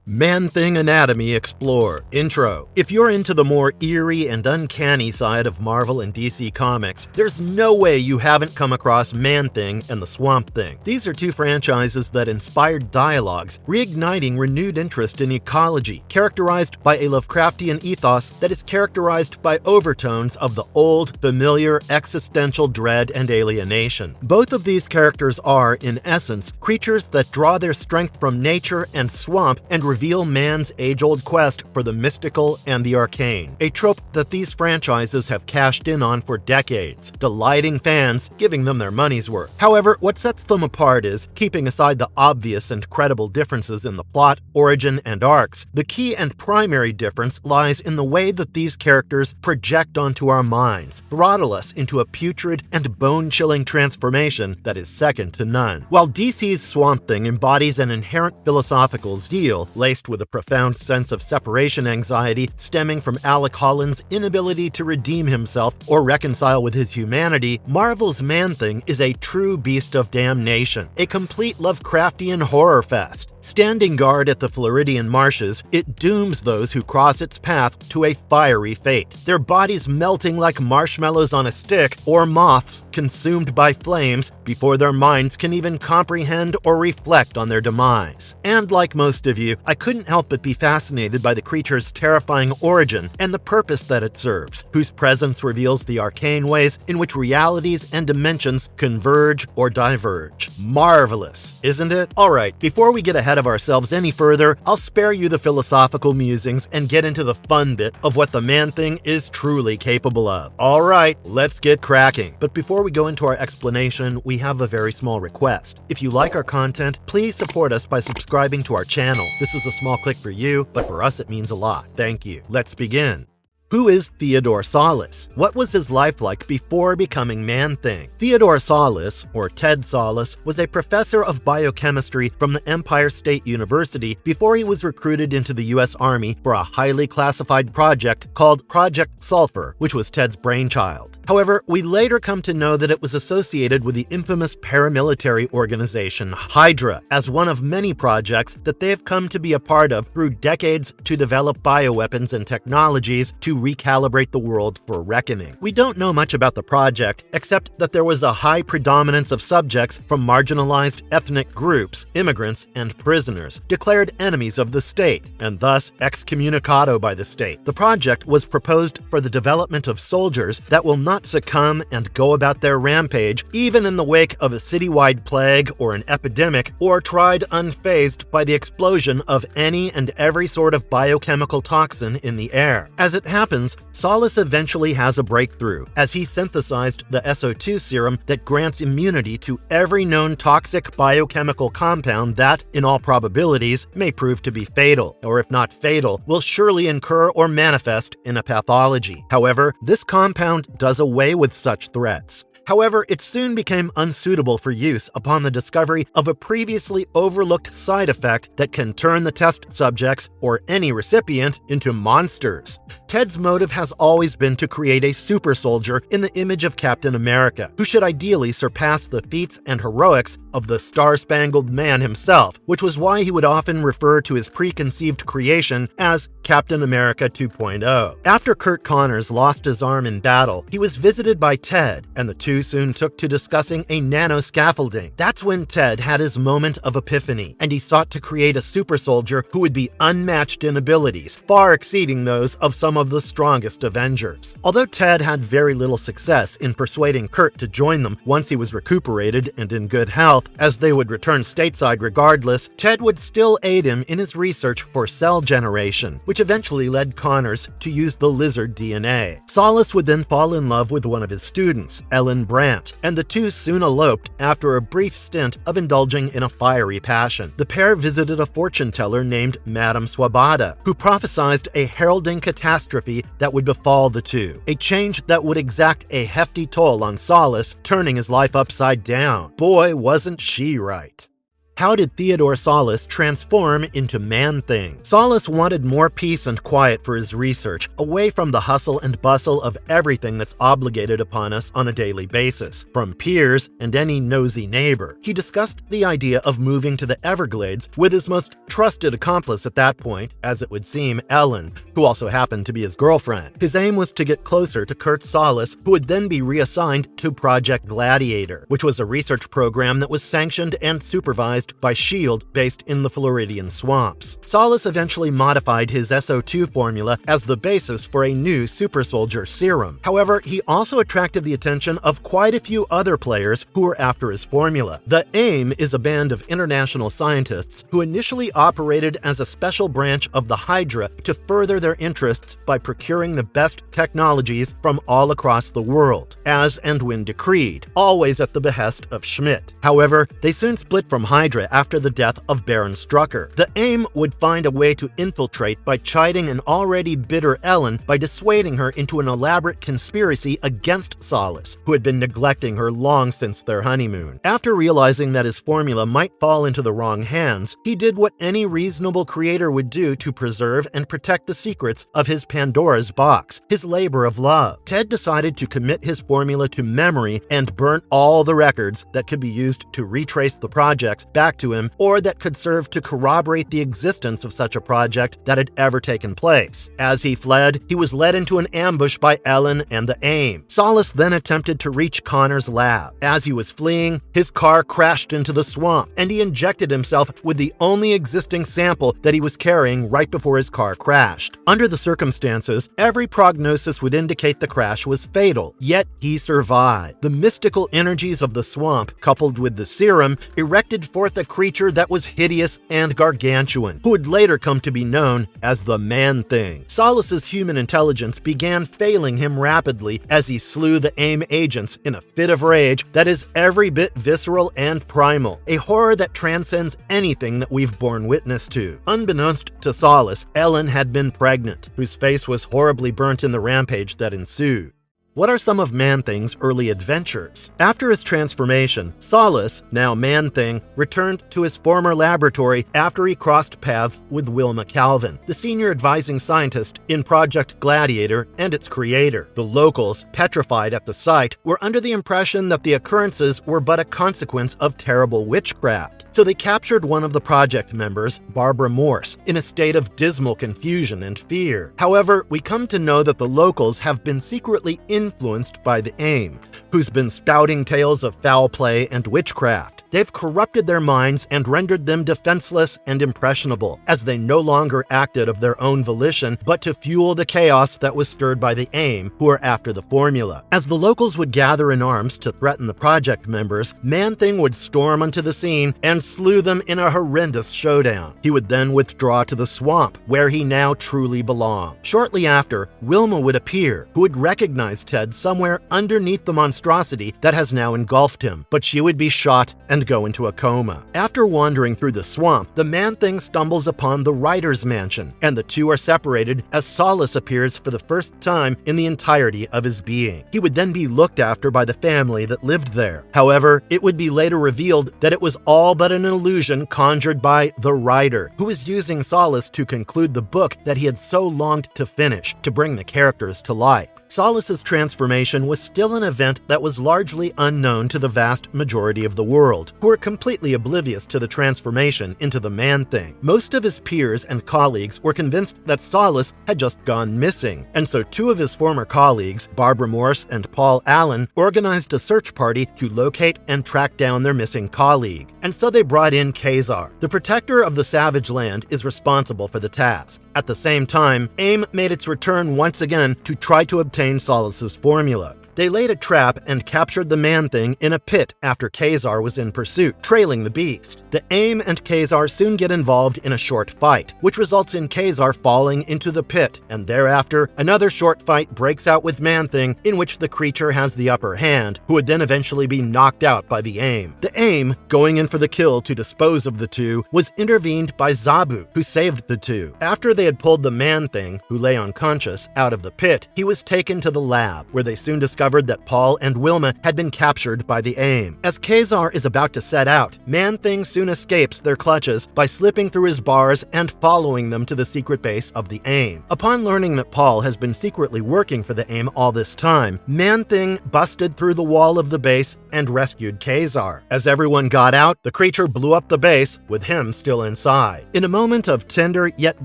Man-Thing Anatomy Explore. Intro. If you're into the more eerie and uncanny side of Marvel and DC Comics, there's no way you haven't come across Man-Thing and the Swamp Thing. These are two franchises that inspired dialogues, reigniting renewed interest in ecology, characterized by a Lovecraftian ethos that is characterized by overtones of the old, familiar, existential dread and alienation. Both of these characters are, in essence, creatures that draw their strength from nature and swamp and reveal man's age-old quest for the mystical and the arcane, a trope that these franchises have cashed in on for decades, delighting fans, giving them their money's worth. However, what sets them apart is, keeping aside the obvious and credible differences in the plot, origin, and arcs, the key and primary difference lies in the way that these characters project onto our minds, throttle us into a putrid and bone-chilling transformation that is second to none. While DC's Swamp Thing embodies an inherent philosophical zeal, laced with a profound sense of separation anxiety stemming from Alec Holland's inability to redeem himself or reconcile with his humanity, Marvel's Man-Thing is a true beast of damnation, a complete Lovecraftian horror fest. Standing guard at the Floridian marshes, it dooms those who cross its path to a fiery fate, their bodies melting like marshmallows on a stick or moths consumed by flames before their minds can even comprehend or reflect on their demise. And like most of you, I couldn't help but be fascinated by the creature's terrifying origin and the purpose that it serves, whose presence reveals the arcane ways in which realities and dimensions converge or diverge. Marvelous, isn't it? Alright, before we get ahead of ourselves any further, I'll spare you the philosophical musings and get into the fun bit of what the Man-Thing is truly capable of. Alright, let's get cracking. But before we go into our explanation, we have a very small request. If you like our content, please support us by subscribing to our channel. This is a small click for you, but for us it means a lot. Thank you. Let's begin. Who is Theodore Salas? What was his life like before becoming Man-Thing? Theodore Salas, or Ted Salas, was a professor of biochemistry from the Empire State University before he was recruited into the US Army for a highly classified project called Project Sulfur, which was Ted's brainchild. However, we later come to know that it was associated with the infamous paramilitary organization Hydra as one of many projects that they have come to be a part of through decades to develop bioweapons and technologies to recalibrate the world for reckoning. We don't know much about the project, except that there was a high predominance of subjects from marginalized ethnic groups, immigrants, and prisoners, declared enemies of the state, and thus excommunicado by the state. The project was proposed for the development of soldiers that will not succumb and go about their rampage, even in the wake of a citywide plague or an epidemic, or tried unfazed by the explosion of any and every sort of biochemical toxin in the air. As it happens, Salas eventually has a breakthrough, as he synthesized the SO2 serum that grants immunity to every known toxic biochemical compound that, in all probabilities, may prove to be fatal, or if not fatal, will surely incur or manifest in a pathology. However, this compound does away with such threats. However, it soon became unsuitable for use upon the discovery of a previously overlooked side effect that can turn the test subjects, or any recipient, into monsters. Ted's motive has always been to create a super soldier in the image of Captain America, who should ideally surpass the feats and heroics of the Star-Spangled Man himself, which was why he would often refer to his preconceived creation as Captain America 2.0. After Kurt Connors lost his arm in battle, he was visited by Ted, and the two soon took to discussing a nano-scaffolding. That's when Ted had his moment of epiphany, and he sought to create a super soldier who would be unmatched in abilities, far exceeding those of some of the strongest Avengers. Although Ted had very little success in persuading Kurt to join them once he was recuperated and in good health, as they would return stateside regardless, Ted would still aid him in his research for cell generation, which eventually led Connors to use the lizard DNA. Salas would then fall in love with one of his students, Ellen Brandt, and the two soon eloped after a brief stint of indulging in a fiery passion. The pair visited a fortune teller named Madame Swabada, who prophesied a heralding catastrophe that would befall the two, a change that would exact a hefty toll on Salas, turning his life upside down. Boy, wasn't she right. How did Theodore Solace transform into Man-Thing? Solace wanted more peace and quiet for his research, away from the hustle and bustle of everything that's obligated upon us on a daily basis, from peers and any nosy neighbor. He discussed the idea of moving to the Everglades with his most trusted accomplice at that point, as it would seem, Ellen, who also happened to be his girlfriend. His aim was to get closer to Kurt Solace, who would then be reassigned to Project Gladiator, which was a research program that was sanctioned and supervised by S.H.I.E.L.D. based in the Floridian swamps. Solace eventually modified his SO2 formula as the basis for a new super soldier serum. However, he also attracted the attention of quite a few other players who were after his formula. The AIM is a band of international scientists who initially operated as a special branch of the Hydra to further their interests by procuring the best technologies from all across the world, as and when decreed, always at the behest of Schmidt. However, they soon split from Hydra after the death of Baron Strucker. The AIM would find a way to infiltrate by chiding an already bitter Ellen by dissuading her into an elaborate conspiracy against Solace, who had been neglecting her long since their honeymoon. After realizing that his formula might fall into the wrong hands, he did what any reasonable creator would do to preserve and protect the secrets of his Pandora's box, his labor of love. Ted decided to commit his formula to memory and burnt all the records that could be used to retrace the projects back to him or that could serve to corroborate the existence of such a project that had ever taken place. As he fled, he was led into an ambush by Ellen and the AIM. Solace then attempted to reach Connor's lab. As he was fleeing, his car crashed into the swamp, and he injected himself with the only existing sample that he was carrying right before his car crashed. Under the circumstances, every prognosis would indicate the crash was fatal, yet he survived. The mystical energies of the swamp, coupled with the serum, erected forth a creature that was hideous and gargantuan, who would later come to be known as the Man-Thing. Solace's human intelligence began failing him rapidly as he slew the AIM agents in a fit of rage that is every bit visceral and primal, a horror that transcends anything that we've borne witness to. Unbeknownst to Solace, Ellen had been pregnant, whose face was horribly burnt in the rampage that ensued. What are some of Man-Thing's early adventures? After his transformation, Solace, now Man-Thing, returned to his former laboratory after he crossed paths with Wilma Calvin, the senior advising scientist in Project Gladiator and its creator. The locals, petrified at the sight, were under the impression that the occurrences were but a consequence of terrible witchcraft, so they captured one of the project members, Barbara Morse, in a state of dismal confusion and fear. However, we come to know that the locals have been secretly influenced by the AIM, who's been spouting tales of foul play and witchcraft. They've corrupted their minds and rendered them defenseless and impressionable, as they no longer acted of their own volition, but to fuel the chaos that was stirred by the AIM, who are after the formula. As the locals would gather in arms to threaten the project members, Man-Thing would storm onto the scene and slew them in a horrendous showdown. He would then withdraw to the swamp, where he now truly belonged. Shortly after, Wilma would appear, who would recognize Ted somewhere underneath the monstrosity that has now engulfed him, but she would be shot and go into a coma. After wandering through the swamp, the Man-Thing stumbles upon the writer's mansion, and the two are separated as Solace appears for the first time in the entirety of his being. He would then be looked after by the family that lived there. However, it would be later revealed that it was all but an illusion conjured by the writer, who was using Solace to conclude the book that he had so longed to finish, to bring the characters to life. Solace's transformation was still an event that was largely unknown to the vast majority of the world, who were completely oblivious to the transformation into the Man-Thing. Most of his peers and colleagues were convinced that Solace had just gone missing, and so two of his former colleagues, Barbara Morse and Paul Allen, organized a search party to locate and track down their missing colleague. And so they brought in Khazar. The protector of the Savage Land is responsible for the task. At the same time, AIM made its return once again to try to obtain Solace's formula. They laid a trap and captured the Man-Thing in a pit after Khazar was in pursuit, trailing the beast. The AIM and Khazar soon get involved in a short fight, which results in Khazar falling into the pit, and thereafter, another short fight breaks out with Man-Thing in which the creature has the upper hand, who would then eventually be knocked out by the AIM. The AIM, going in for the kill to dispose of the two, was intervened by Zabu, who saved the two. After they had pulled the Man-Thing, who lay unconscious, out of the pit, he was taken to the lab, where they soon discovered discovered that Paul and Wilma had been captured by the AIM. As Kazar is about to set out, Man-Thing soon escapes their clutches by slipping through his bars and following them to the secret base of the AIM. Upon learning that Paul has been secretly working for the AIM all this time, Man-Thing busted through the wall of the base and rescued Kazar. As everyone got out, the creature blew up the base, with him still inside. In a moment of tender yet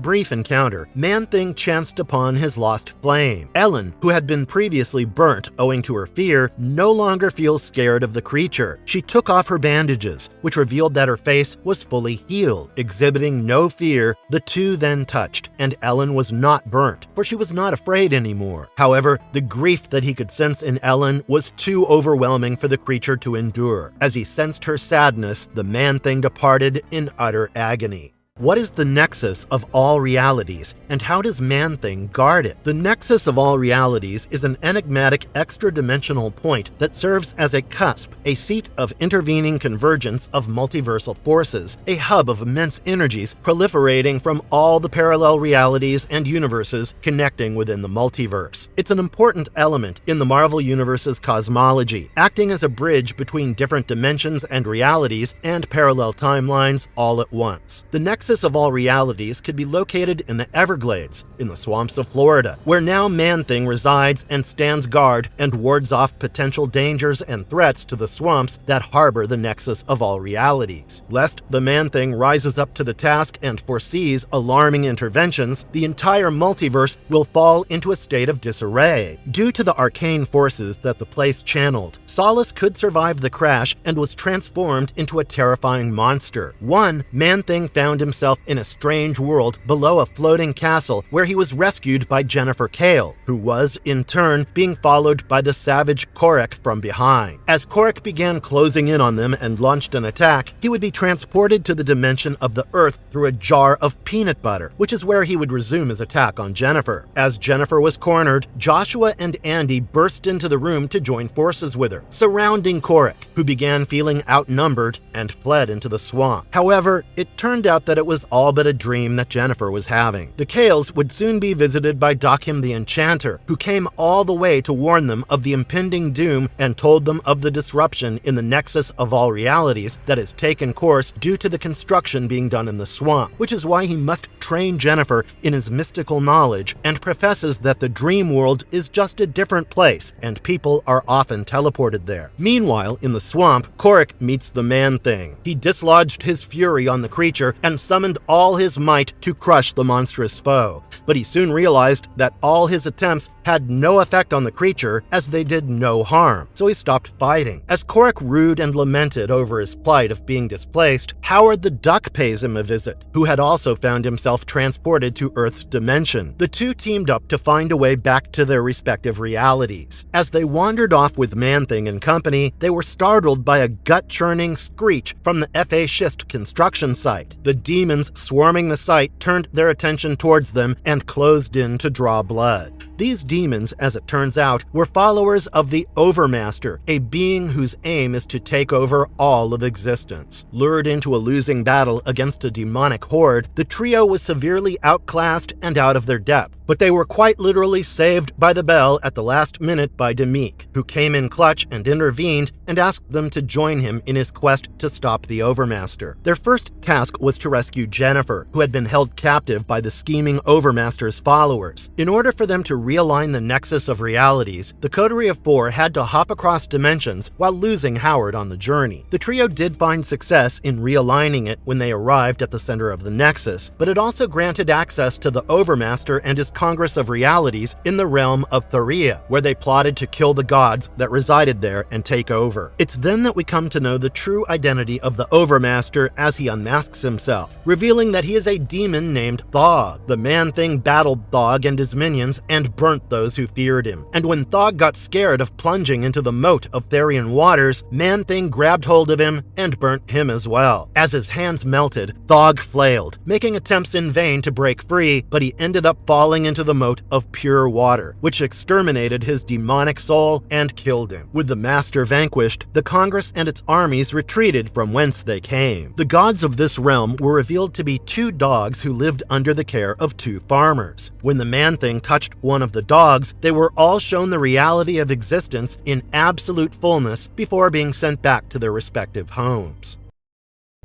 brief encounter, Man-Thing chanced upon his lost flame. Ellen, who had been previously burnt owing to her fear, no longer feels scared of the creature. She took off her bandages, which revealed that her face was fully healed. Exhibiting no fear, the two then touched, and Ellen was not burnt, for she was not afraid anymore. However, the grief that he could sense in Ellen was too overwhelming for the creature to endure. As he sensed her sadness, the Man-Thing departed in utter agony. What is the Nexus of All Realities, and how does Man-Thing guard it? The Nexus of All Realities is an enigmatic extra-dimensional point that serves as a cusp, a seat of intervening convergence of multiversal forces, a hub of immense energies proliferating from all the parallel realities and universes connecting within the multiverse. It's an important element in the Marvel Universe's cosmology, acting as a bridge between different dimensions and realities and parallel timelines all at once. The Nexus of All Realities could be located in the Everglades, in the swamps of Florida, where now Man-Thing resides and stands guard and wards off potential dangers and threats to the swamps that harbor the Nexus of All Realities. Lest the Man-Thing rises up to the task and foresees alarming interventions, the entire multiverse will fall into a state of disarray. Due to the arcane forces that the place channeled, Solace could survive the crash and was transformed into a terrifying monster. Man-Thing found himself in a strange world below a floating castle where he was rescued by Jennifer Kale, who was, in turn, being followed by the savage Korek from behind. As Korek began closing in on them and launched an attack, he would be transported to the dimension of the Earth through a jar of peanut butter, which is where he would resume his attack on Jennifer. As Jennifer was cornered, Joshua and Andy burst into the room to join forces with her, surrounding Korek, who began feeling outnumbered and fled into the swamp. However, it turned out that it was all but a dream that Jennifer was having. The Kales would soon be visited by Dakim the Enchanter, who came all the way to warn them of the impending doom and told them of the disruption in the Nexus of All Realities that has taken course due to the construction being done in the swamp, which is why he must train Jennifer in his mystical knowledge and professes that the dream world is just a different place and people are often teleported there. Meanwhile, in the swamp, Korek meets the Man-Thing. He dislodged his fury on the creature and summoned all his might to crush the monstrous foe, but he soon realized that all his attempts had no effect on the creature as they did no harm, so he stopped fighting. As Korek rued and lamented over his plight of being displaced, Howard the Duck pays him a visit, who had also found himself transported to Earth's dimension. The two teamed up to find a way back to their respective realities. As they wandered off with Man-Thing and company, they were startled by a gut-churning screech from the F.A. Schist construction site. The demons swarming the site turned their attention towards them and closed in to draw blood. These demons, as it turns out, were followers of the Overmaster, a being whose aim is to take over all of existence. Lured into a losing battle against a demonic horde, the trio was severely outclassed and out of their depth, but they were quite literally saved by the bell at the last minute by Demik, who came in clutch and intervened and asked them to join him in his quest to stop the Overmaster. Their first task was to rescue Jennifer, who had been held captive by the scheming Overmaster's followers. In order for them to realign the Nexus of Realities, the Coterie of Four had to hop across dimensions while losing Howard on the journey. The trio did find success in realigning it when they arrived at the center of the Nexus, but it also granted access to the Overmaster and his Congress of Realities in the realm of Theria, where they plotted to kill the gods that resided there and take over. It's then that we come to know the true identity of the Overmaster as he unmasks himself, revealing that he is a demon named Thog. The Man-Thing battled Thog and his minions and burnt those who feared him. And when Thog got scared of plunging into the moat of Therian waters, Man-Thing grabbed hold of him and burnt him as well. As his hands melted, Thog flailed, making attempts in vain to break free, but he ended up falling into the moat of pure water, which exterminated his demonic soul and killed him. With the Master vanquished, the Congress and its armies retreated from whence they came. The gods of this realm were revealed to be two dogs who lived under the care of two farmers. When the Man-Thing touched one one of the dogs, they were all shown the reality of existence in absolute fullness before being sent back to their respective homes.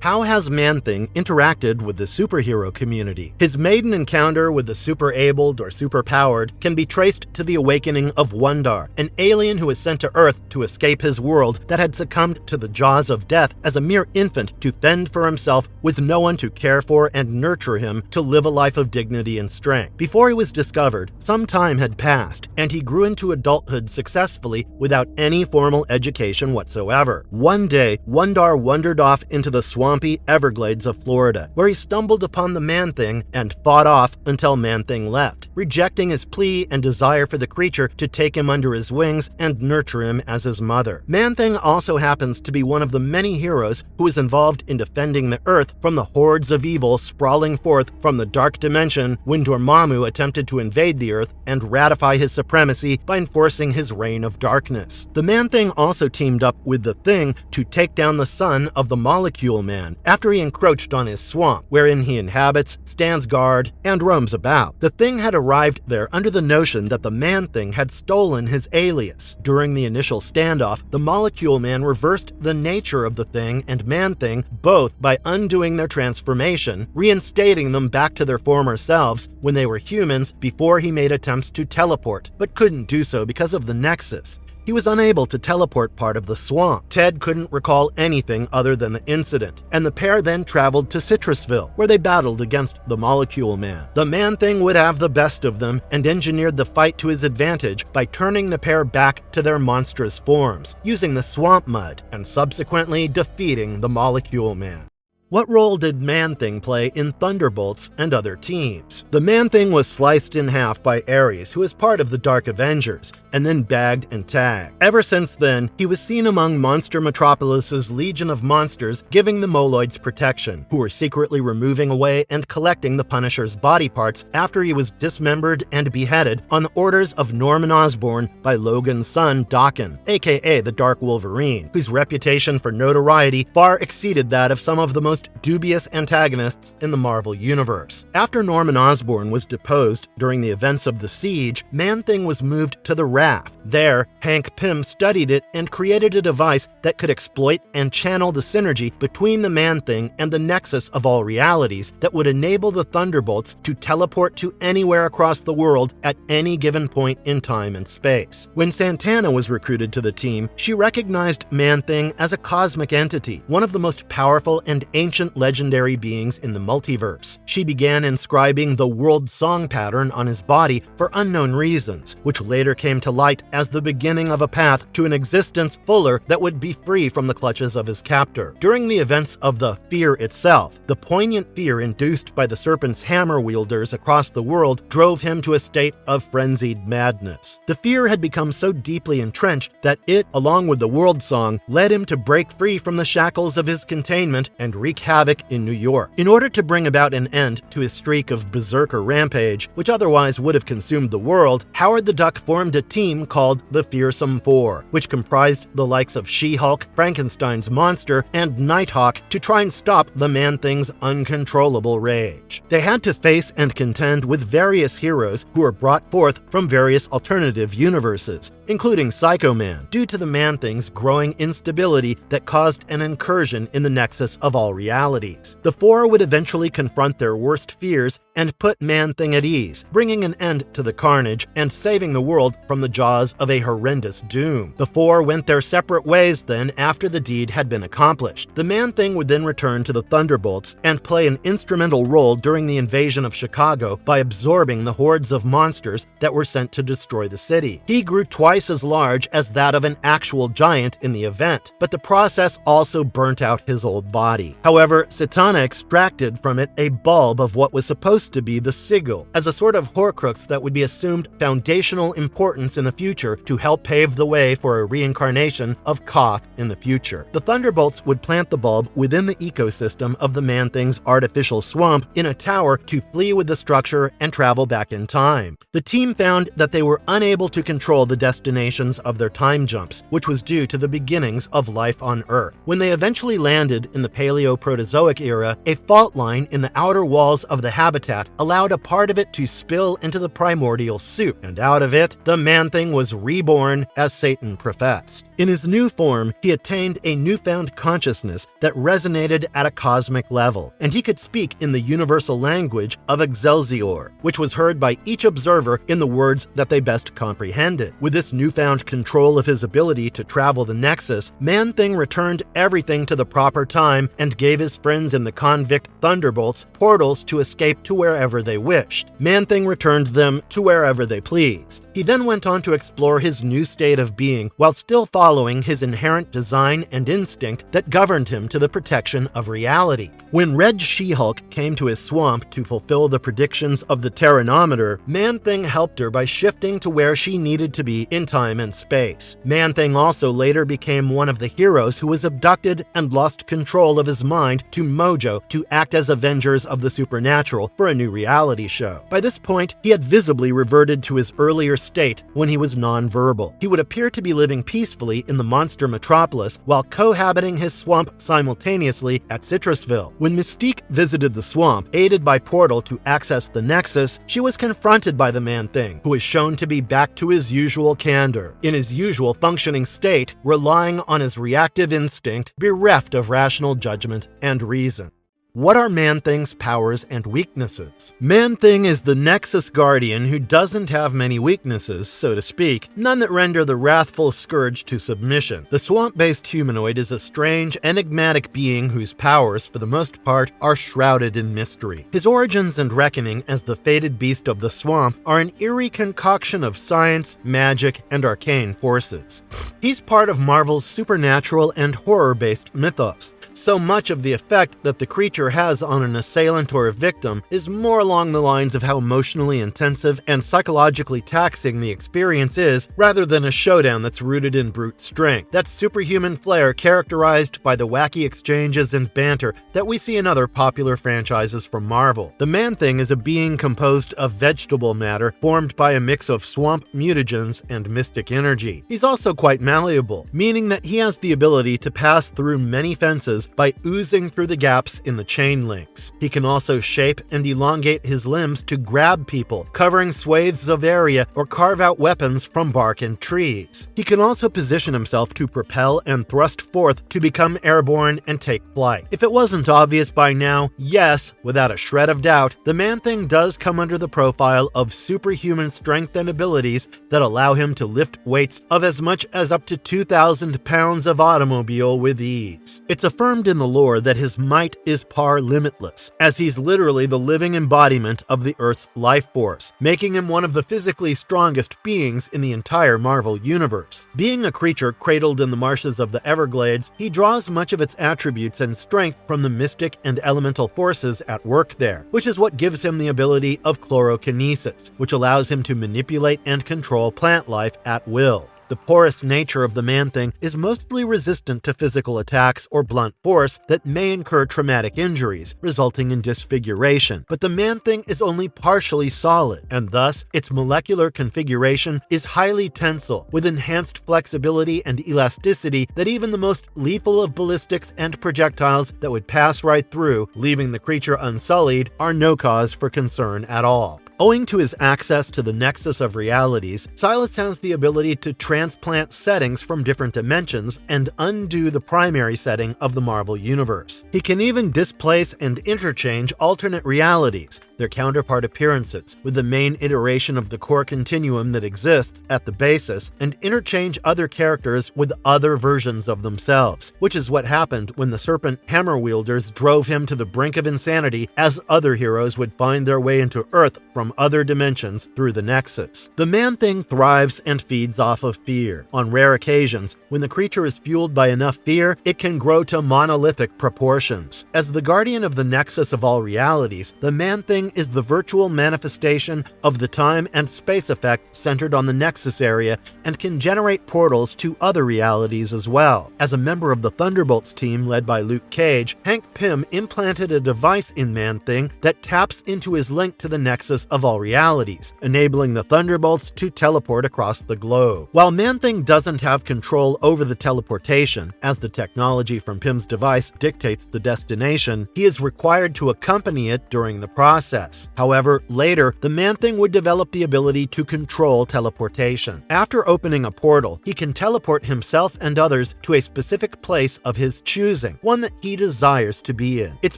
How has Man-Thing interacted with the superhero community? His maiden encounter with the super-abled or super-powered can be traced to the awakening of Wundar, an alien who was sent to Earth to escape his world that had succumbed to the jaws of death as a mere infant to fend for himself with no one to care for and nurture him to live a life of dignity and strength. Before he was discovered, some time had passed, and he grew into adulthood successfully without any formal education whatsoever. One day, Wundar wandered off into the swampy Everglades of Florida, where he stumbled upon the Man-Thing and fought off until Man-Thing left, rejecting his plea and desire for the creature to take him under his wings and nurture him as his mother. Man-Thing also happens to be one of the many heroes who is involved in defending the Earth from the hordes of evil sprawling forth from the dark dimension when Dormammu attempted to invade the Earth and ratify his supremacy by enforcing his reign of darkness. The Man-Thing also teamed up with the Thing to take down the son of the Molecule Man after he encroached on his swamp, wherein he inhabits, stands guard, and roams about. The Thing had arrived there under the notion that the Man-Thing had stolen his alias. During the initial standoff, the Molecule Man reversed the nature of the Thing and Man-Thing both by undoing their transformation, reinstating them back to their former selves when they were humans before he made attempts to teleport, but couldn't do so because of the Nexus. He was unable to teleport part of the swamp. Ted couldn't recall anything other than the incident, and the pair then traveled to Citrusville, where they battled against the Molecule Man. The Man-Thing would have the best of them and engineered the fight to his advantage by turning the pair back to their monstrous forms, using the swamp mud, and subsequently defeating the Molecule Man. What role did Man-Thing play in Thunderbolts and other teams? The Man-Thing was sliced in half by Ares, who was part of the Dark Avengers, and then bagged and tagged. Ever since then, he was seen among Monster Metropolis's legion of monsters giving the Moloids protection, who were secretly removing away and collecting the Punisher's body parts after he was dismembered and beheaded on the orders of Norman Osborn by Logan's son Daken, aka the Dark Wolverine, whose reputation for notoriety far exceeded that of some of the most dubious antagonists in the Marvel Universe. After Norman Osborn was deposed during the events of the Siege, Man-Thing was moved to the Raft. There, Hank Pym studied it and created a device that could exploit and channel the synergy between the Man-Thing and the Nexus of All Realities that would enable the Thunderbolts to teleport to anywhere across the world at any given point in time and space. When Santana was recruited to the team, she recognized Man-Thing as a cosmic entity, one of the most powerful and ancient legendary beings in the multiverse. She began inscribing the world song pattern on his body for unknown reasons, which later came to light as the beginning of a path to an existence fuller that would be free from the clutches of his captor. During the events of the Fear itself, the poignant fear induced by the Serpent's hammer wielders across the world drove him to a state of frenzied madness. The fear had become so deeply entrenched that it, along with the world song, led him to break free from the shackles of his containment and wreak havoc in New York. In order to bring about an end to his streak of berserker rampage, which otherwise would have consumed the world, Howard the Duck formed a team called the Fearsome Four, which comprised the likes of She-Hulk, Frankenstein's monster, and Nighthawk to try and stop the Man-Thing's uncontrollable rage. They had to face and contend with various heroes who were brought forth from various alternative universes, including Psycho Man, due to the Man-Thing's growing instability that caused an incursion in the Nexus of All Realities. The four would eventually confront their worst fears and put Man-Thing at ease, bringing an end to the carnage and saving the world from the jaws of a horrendous doom. The four went their separate ways then after the deed had been accomplished. The Man-Thing would then return to the Thunderbolts and play an instrumental role during the invasion of Chicago by absorbing the hordes of monsters that were sent to destroy the city. He grew twice as large as that of an actual giant in the event, but the process also burnt out his old body. However, Satana extracted from it a bulb of what was supposed to be the sigil, as a sort of Horcrux that would be assumed foundational importance in the future to help pave the way for a reincarnation of Koth in the future. The Thunderbolts would plant the bulb within the ecosystem of the Man-Thing's artificial swamp in a tower to flee with the structure and travel back in time. The team found that they were unable to control the destinations of their time jumps, which was due to the beginnings of life on Earth. When they eventually landed in the Paleo Proterozoic era, a fault line in the outer walls of the habitat allowed a part of it to spill into the primordial soup, and out of it, the Man-Thing was reborn as Satan professed. In his new form, he attained a newfound consciousness that resonated at a cosmic level, and he could speak in the universal language of Excelsior, which was heard by each observer in the words that they best comprehended. With this newfound control of his ability to travel the Nexus, Man-Thing returned everything to the proper time and gave his friends in the convict Thunderbolts portals to escape to wherever they wished. Man-Thing returned them to wherever they pleased. He then went on to explore his new state of being while still following his inherent design and instinct that governed him to the protection of reality. When Red She-Hulk came to his swamp to fulfill the predictions of the Terranometer, Man-Thing helped her by shifting to where she needed to be in time and space. Man-Thing also later became one of the heroes who was abducted and lost control of his mind to Mojo to act as Avengers of the Supernatural for a new reality show. By this point, he had visibly reverted to his earlier state when he was non-verbal. He would appear to be living peacefully in the monster metropolis while cohabiting his swamp simultaneously at Citrusville. When Mystique visited the swamp, aided by Portal to access the Nexus, she was confronted by the Man-Thing, who is shown to be back to his usual candor, in his usual functioning state, relying on his reactive instinct, bereft of rational judgment and reason. What are Man-Thing's powers and weaknesses? Man-Thing is the Nexus Guardian who doesn't have many weaknesses, so to speak, none that render the wrathful Scourge to submission. The swamp-based humanoid is a strange, enigmatic being whose powers, for the most part, are shrouded in mystery. His origins and reckoning as the fated beast of the swamp are an eerie concoction of science, magic, and arcane forces. He's part of Marvel's supernatural and horror-based mythos. So much of the effect that the creature has on an assailant or a victim is more along the lines of how emotionally intensive and psychologically taxing the experience is, rather than a showdown that's rooted in brute strength. That superhuman flair characterized by the wacky exchanges and banter that we see in other popular franchises from Marvel. The Man-Thing is a being composed of vegetable matter formed by a mix of swamp mutagens and mystic energy. He's also quite malleable, meaning that he has the ability to pass through many fences by oozing through the gaps in the chain links. He can also shape and elongate his limbs to grab people, covering swathes of area or carve out weapons from bark and trees. He can also position himself to propel and thrust forth to become airborne and take flight. If it wasn't obvious by now, yes, without a shred of doubt, the Man-Thing does come under the profile of superhuman strength and abilities that allow him to lift weights of as much as up to 2,000 pounds of automobile with ease. It's affirmed in the lore that his might is par limitless, as he's literally the living embodiment of the Earth's life force, making him one of the physically strongest beings in the entire Marvel universe. Being a creature cradled in the marshes of the Everglades, he draws much of its attributes and strength from the mystic and elemental forces at work there, which is what gives him the ability of chlorokinesis, which allows him to manipulate and control plant life at will. The porous nature of the Man-Thing is mostly resistant to physical attacks or blunt force that may incur traumatic injuries, resulting in disfiguration. But the Man-Thing is only partially solid, and thus its molecular configuration is highly tensile, with enhanced flexibility and elasticity that even the most lethal of ballistics and projectiles that would pass right through, leaving the creature unsullied, are no cause for concern at all. Owing to his access to the Nexus of Realities, Silas has the ability to transplant settings from different dimensions and undo the primary setting of the Marvel Universe. He can even displace and interchange alternate realities, their counterpart appearances, with the main iteration of the core continuum that exists at the basis, and interchange other characters with other versions of themselves, which is what happened when the Serpent Hammer wielders drove him to the brink of insanity as other heroes would find their way into Earth from other dimensions through the Nexus. The Man-Thing thrives and feeds off of fear. On rare occasions, when the creature is fueled by enough fear, it can grow to monolithic proportions. As the guardian of the Nexus of All Realities, the Man-Thing is the virtual manifestation of the time and space effect centered on the Nexus area and can generate portals to other realities as well. As a member of the Thunderbolts team led by Luke Cage, Hank Pym implanted a device in Man-Thing that taps into his link to the Nexus of of All Realities, enabling the Thunderbolts to teleport across the globe. While Man-Thing doesn't have control over the teleportation, as the technology from Pym's device dictates the destination, he is required to accompany it during the process. However, later, the Man-Thing would develop the ability to control teleportation. After opening a portal, he can teleport himself and others to a specific place of his choosing, one that he desires to be in. It's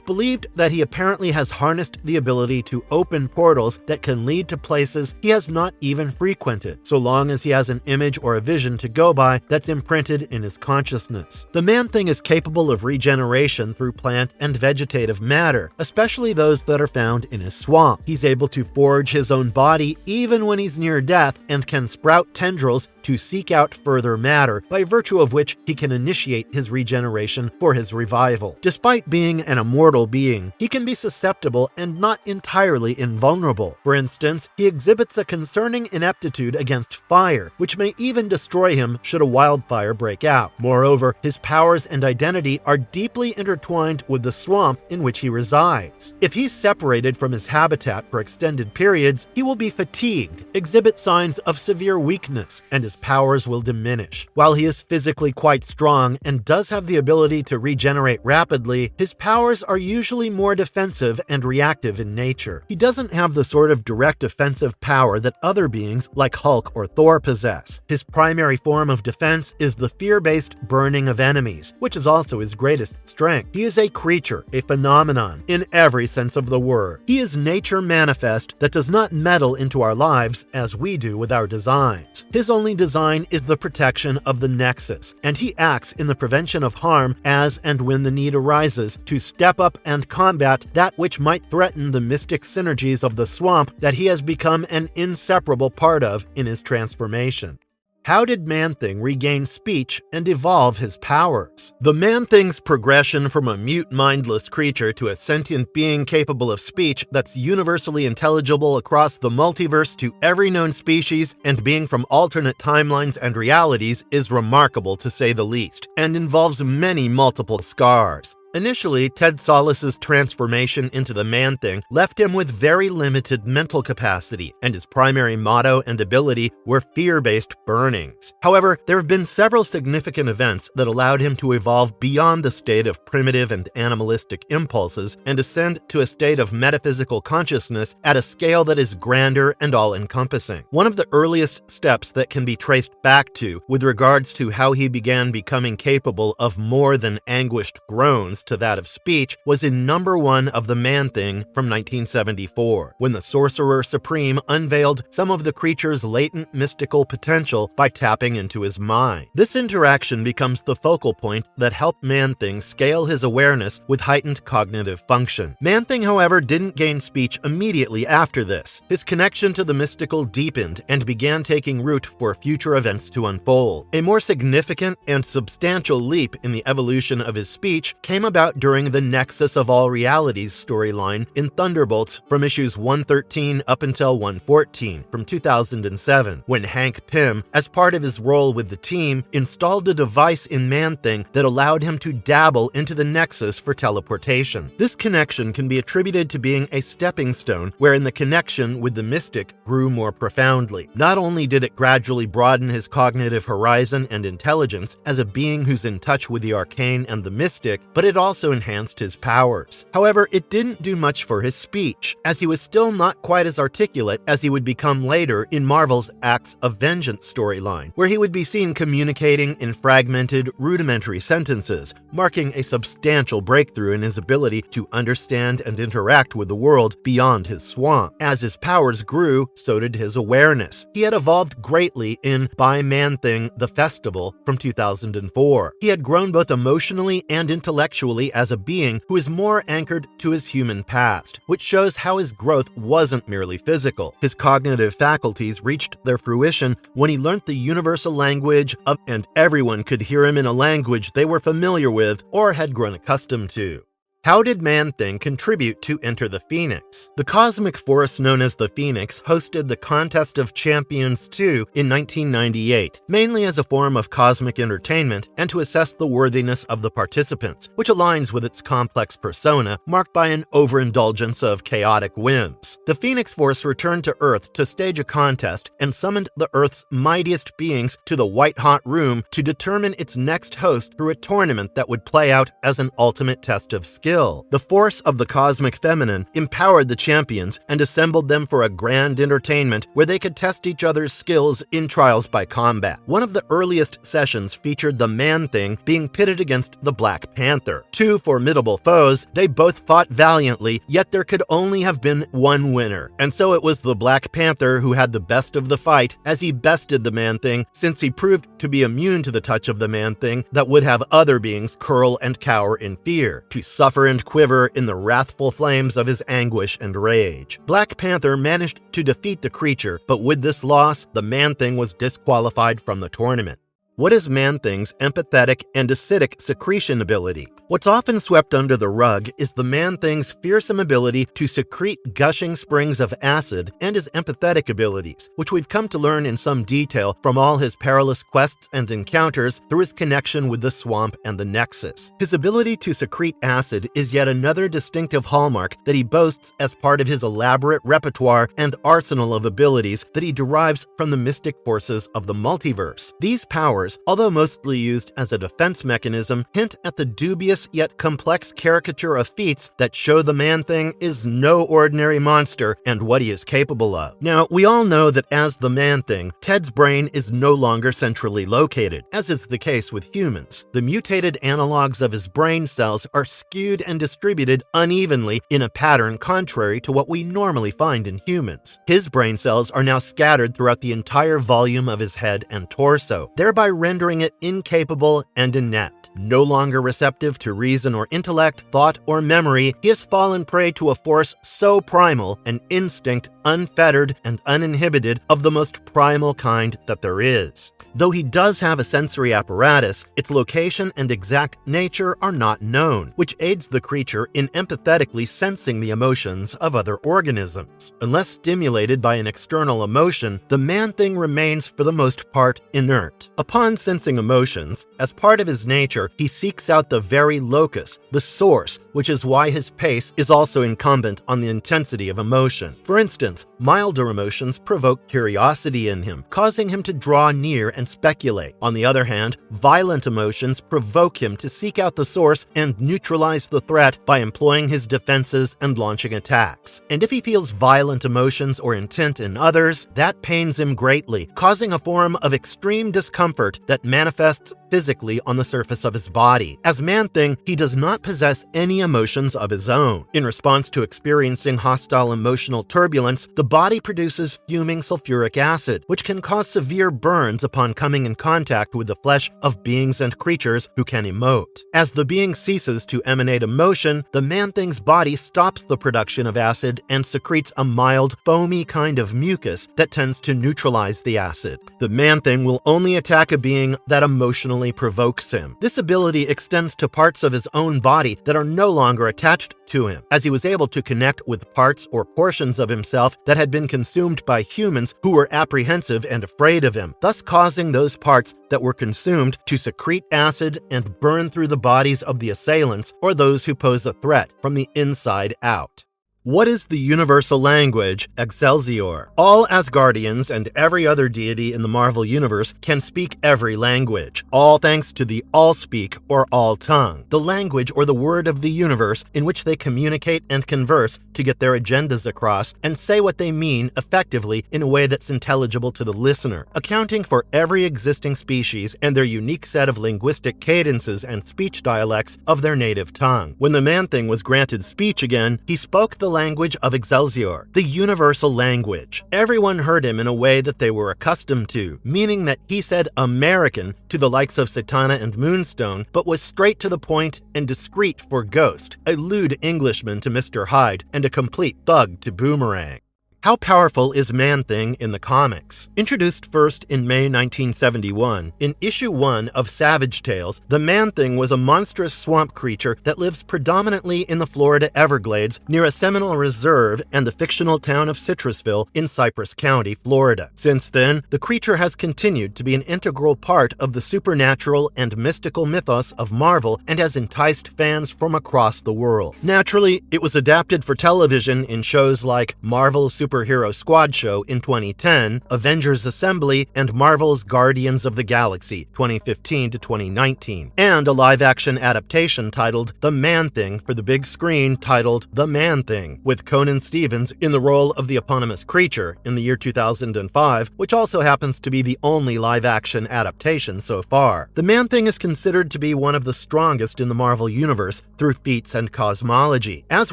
believed that he apparently has harnessed the ability to open portals that can lead to places he has not even frequented, so long as he has an image or a vision to go by that's imprinted in his consciousness. The Man-Thing is capable of regeneration through plant and vegetative matter, especially those that are found in his swamp. He's able to forge his own body even when he's near death and can sprout tendrils to seek out further matter, by virtue of which he can initiate his regeneration for his revival. Despite being an immortal being, he can be susceptible and not entirely invulnerable. For instance, he exhibits a concerning ineptitude against fire, which may even destroy him should a wildfire break out. Moreover, his powers and identity are deeply intertwined with the swamp in which he resides. If he's separated from his habitat for extended periods, he will be fatigued, exhibit signs of severe weakness, and his powers will diminish. While he is physically quite strong and does have the ability to regenerate rapidly, his powers are usually more defensive and reactive in nature. He doesn't have the sort of direct offensive power that other beings like Hulk or Thor possess. His primary form of defense is the fear-based burning of enemies, which is also his greatest strength. He is a creature, a phenomenon, in every sense of the word. He is nature manifest that does not meddle into our lives as we do with our designs. His only design is the protection of the Nexus, and he acts in the prevention of harm as and when the need arises to step up and combat that which might threaten the mystic synergies of the swamp that he has become an inseparable part of in his transformation. How did Man-Thing regain speech and evolve his powers? The Man-Thing's progression from a mute, mindless creature to a sentient being capable of speech that's universally intelligible across the multiverse to every known species and being from alternate timelines and realities is remarkable to say the least, and involves many multiple scars. Initially, Ted Solis's transformation into the Man-Thing left him with very limited mental capacity, and his primary motto and ability were fear-based burnings. However, there have been several significant events that allowed him to evolve beyond the state of primitive and animalistic impulses and ascend to a state of metaphysical consciousness at a scale that is grander and all-encompassing. One of the earliest steps that can be traced back to, with regards to how he began becoming capable of more than anguished groans to that of speech, was in number 1 of the Man-Thing from 1974, when the Sorcerer Supreme unveiled some of the creature's latent mystical potential by tapping into his mind. This interaction becomes the focal point that helped Man-Thing scale his awareness with heightened cognitive function. Man-Thing, however, didn't gain speech immediately after this. His connection to the mystical deepened and began taking root for future events to unfold. A more significant and substantial leap in the evolution of his speech came about during the Nexus of All Realities storyline in Thunderbolts from issues 113 up until 114 from 2007, when Hank Pym, as part of his role with the team, installed a device in Man-Thing that allowed him to dabble into the Nexus for teleportation. This connection can be attributed to being a stepping stone wherein the connection with the mystic grew more profoundly. Not only did it gradually broaden his cognitive horizon and intelligence as a being who's in touch with the arcane and the mystic, but it also enhanced his powers. However, it didn't do much for his speech, as he was still not quite as articulate as he would become later in Marvel's Acts of Vengeance storyline, where he would be seen communicating in fragmented, rudimentary sentences, marking a substantial breakthrough in his ability to understand and interact with the world beyond his swamp. As his powers grew, so did his awareness. He had evolved greatly in By Man-Thing: The Festival from 2004. He had grown both emotionally and intellectually as a being who is more anchored to his human past, which shows how his growth wasn't merely physical. His cognitive faculties reached their fruition when he learned the universal language of, and everyone could hear him in a language they were familiar with or had grown accustomed to. How did Man-Thing contribute to Enter the Phoenix? The cosmic force known as the Phoenix hosted the Contest of Champions 2 in 1998, mainly as a form of cosmic entertainment and to assess the worthiness of the participants, which aligns with its complex persona, marked by an overindulgence of chaotic whims. The Phoenix Force returned to Earth to stage a contest and summoned the Earth's mightiest beings to the white-hot room to determine its next host through a tournament that would play out as an ultimate test of skill. The force of the cosmic feminine empowered the champions and assembled them for a grand entertainment where they could test each other's skills in trials by combat. One of the earliest sessions featured the Man-Thing being pitted against the Black Panther. Two formidable foes, they both fought valiantly, yet there could only have been one winner. And so it was the Black Panther who had the best of the fight, as he bested the Man-Thing, since he proved to be immune to the touch of the Man-Thing that would have other beings curl and cower in fear, to suffer and quiver in the wrathful flames of his anguish and rage. Black Panther managed to defeat the creature, but with this loss, the Man-Thing was disqualified from the tournament. What is Man-Thing's empathetic and acidic secretion ability? What's often swept under the rug is the Man-Thing's fearsome ability to secrete gushing springs of acid and his empathetic abilities, which we've come to learn in some detail from all his perilous quests and encounters through his connection with the swamp and the Nexus. His ability to secrete acid is yet another distinctive hallmark that he boasts as part of his elaborate repertoire and arsenal of abilities that he derives from the mystic forces of the multiverse. These powers, although mostly used as a defense mechanism, hint at the dubious yet complex caricature of feats that show the Man-Thing is no ordinary monster and what he is capable of. Now, we all know that as the Man-Thing, Ted's brain is no longer centrally located, as is the case with humans. The mutated analogs of his brain cells are skewed and distributed unevenly in a pattern contrary to what we normally find in humans. His brain cells are now scattered throughout the entire volume of his head and torso, thereby rendering it incapable and inept. No longer receptive to reason or intellect, thought or memory, he has fallen prey to a force so primal, an instinct unfettered and uninhibited of the most primal kind that there is. Though he does have a sensory apparatus, its location and exact nature are not known, which aids the creature in empathetically sensing the emotions of other organisms. Unless stimulated by an external emotion, the Man-Thing remains for the most part inert. Upon sensing emotions, as part of his nature, he seeks out the very locus, the source, which is why his pace is also incumbent on the intensity of emotion. For instance, milder emotions provoke curiosity in him, causing him to draw near and speculate. On the other hand, violent emotions provoke him to seek out the source and neutralize the threat by employing his defenses and launching attacks. And if he feels violent emotions or intent in others, that pains him greatly, causing a form of extreme discomfort that manifests physically on the surface of his body. As Man-Thing, he does not possess any emotions of his own. In response to experiencing hostile emotional turbulence, the body produces fuming sulfuric acid, which can cause severe burns upon coming in contact with the flesh of beings and creatures who can emote. As the being ceases to emanate emotion, the Man-Thing's body stops the production of acid and secretes a mild, foamy kind of mucus that tends to neutralize the acid. The Man-Thing will only attack a being that emotionally provokes him. This ability extends to parts of his own body that are no longer attached to him, as he was able to connect with parts or portions of himself that had been consumed by humans who were apprehensive and afraid of him, thus causing those parts that were consumed to secrete acid and burn through the bodies of the assailants or those who pose a threat from the inside out. What is the universal language, Excelsior? All Asgardians and every other deity in the Marvel Universe can speak every language, all thanks to the All-Speak or All-Tongue, the language or the word of the universe in which they communicate and converse to get their agendas across and say what they mean effectively in a way that's intelligible to the listener, accounting for every existing species and their unique set of linguistic cadences and speech dialects of their native tongue. When the Man-Thing was granted speech again, he spoke the language of Excelsior, the universal language. Everyone heard him in a way that they were accustomed to, meaning that he said American to the likes of Satana and Moonstone, but was straight to the point and discreet for Ghost, a lewd Englishman to Mr. Hyde, and a complete thug to Boomerang. How powerful is Man-Thing in the comics? Introduced first in May 1971, in issue 1 of Savage Tales, the Man-Thing was a monstrous swamp creature that lives predominantly in the Florida Everglades near a Seminole Reserve and the fictional town of Citrusville in Cypress County, Florida. Since then, the creature has continued to be an integral part of the supernatural and mystical mythos of Marvel and has enticed fans from across the world. Naturally, it was adapted for television in shows like Marvel's Superhero Squad Show in 2010, Avengers Assembly, and Marvel's Guardians of the Galaxy 2015 to 2019, and a live-action adaptation titled The Man-Thing for the big screen titled The Man-Thing, with Conan Stevens in the role of the eponymous creature in the year 2005, which also happens to be the only live-action adaptation so far. The Man-Thing is considered to be one of the strongest in the Marvel Universe through feats and cosmology. As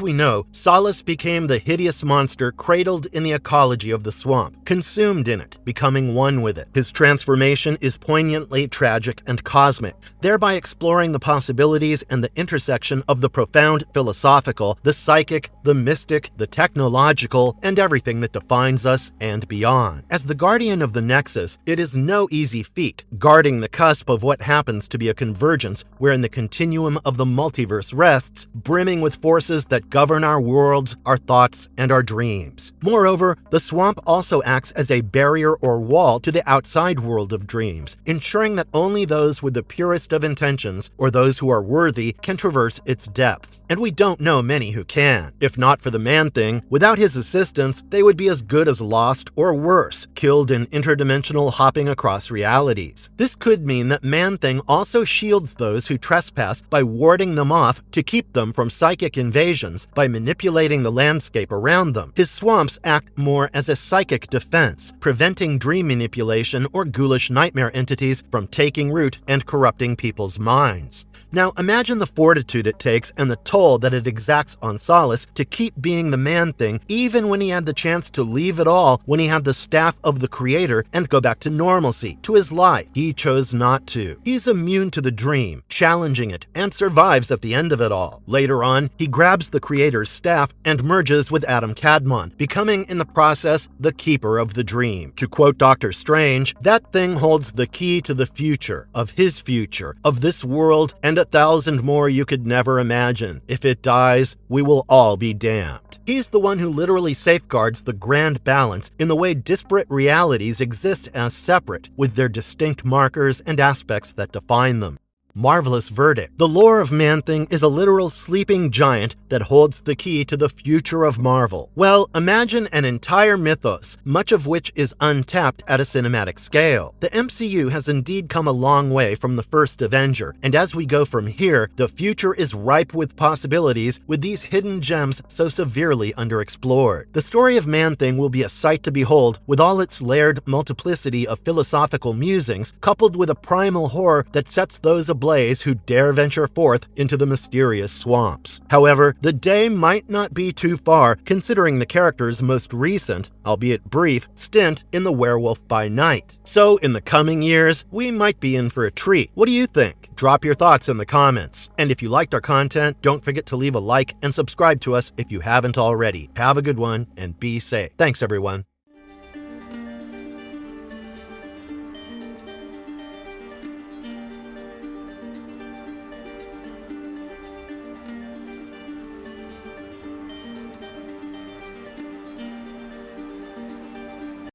we know, Solace became the hideous monster cradled in the ecology of the swamp, consumed in it, becoming one with it. His transformation is poignantly tragic and cosmic, thereby exploring the possibilities and the intersection of the profound philosophical, the psychic, the mystic, the technological, and everything that defines us and beyond. As the guardian of the Nexus, it is no easy feat, guarding the cusp of what happens to be a convergence wherein the continuum of the multiverse rests, brimming with forces that govern our worlds, our thoughts, and our dreams. Moreover, the swamp also acts as a barrier or wall to the outside world of dreams, ensuring that only those with the purest of intentions, or those who are worthy, can traverse its depths. And we don't know many who can. If not for the Man-Thing, without his assistance, they would be as good as lost or worse, killed in interdimensional hopping across realities. This could mean that Man-Thing also shields those who trespass by warding them off to keep them from psychic invasions by manipulating the landscape around them. His swamps act more as a psychic defense, preventing dream manipulation or ghoulish nightmare entities from taking root and corrupting people's minds. Now imagine the fortitude it takes and the toll that it exacts on Solace to keep being the Man-Thing even when he had the chance to leave it all when he had the staff of the Creator and go back to normalcy, to his life. He chose not to. He's immune to the dream, challenging it, and survives at the end of it all. Later on, he grabs the Creator's staff and merges with Adam Cadmon, becoming in the process the keeper of the dream. To quote Dr. Strange, that thing holds the key to the future, of his future, of this world, and 1,000 more you could never imagine. If it dies, we will all be damned. He's the one who literally safeguards the grand balance in the way disparate realities exist as separate, with their distinct markers and aspects that define them. Marvelous verdict. The lore of Man-Thing is a literal sleeping giant that holds the key to the future of Marvel. Well, imagine an entire mythos, much of which is untapped at a cinematic scale. The MCU has indeed come a long way from the first Avenger, and as we go from here, the future is ripe with possibilities with these hidden gems so severely underexplored. The story of Man-Thing will be a sight to behold, with all its layered multiplicity of philosophical musings, coupled with a primal horror that sets those ablaze who dare venture forth into the mysterious swamps. However, the day might not be too far considering the character's most recent, albeit brief, stint in The Werewolf by Night. So in the coming years, we might be in for a treat. What do you think? Drop your thoughts in the comments. And if you liked our content, don't forget to leave a like and subscribe to us if you haven't already. Have a good one and be safe. Thanks everyone.